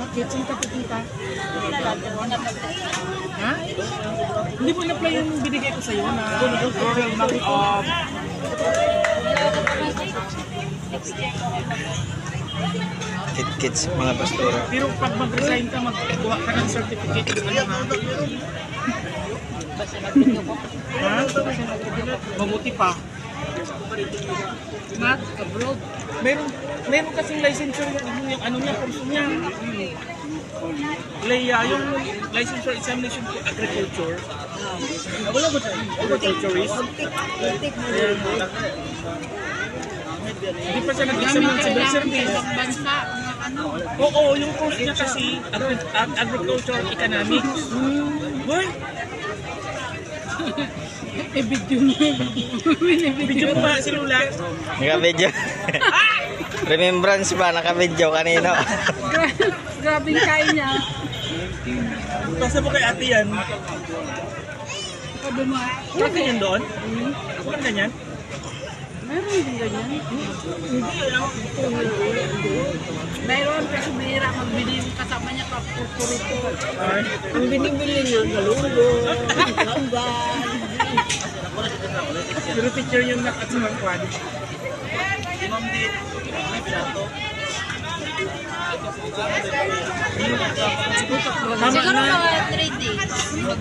Kitchen ka tita. Ha? Hindi mo na-play yung binigay ko sa'yo na Royal Mark of... Kit-kits mga pastora. Pero pag mag-resign ka, magkuha ka ng certificate. Ha? Mabuti pa. Mat, abroad. Meron kasing licensure yung ano niya, kurso niya. Leia, yung licensure examination for agriculture. Wala ba tayo? Agriculturist? Hindi pa siya nag-exam ng civil service. Bansa, ano. Oo, yung course niya kasi agricultural economics. Boy, Video mo. video mo ba si Lula? Naka-video. Remembrance ba? Naka-video kanino? Grabe kain niya. Pasa mo kay ate yan. Sabi mo, Wala ganyan doon? Wala ganyan? meron din ganyan. Mayroon kasi bihira magbili yung kasama niya kapurpurito. Ang binibili niya, galungo, tamban. Pero teacher yung nakatsimang kwan. Siguro mga 3 days.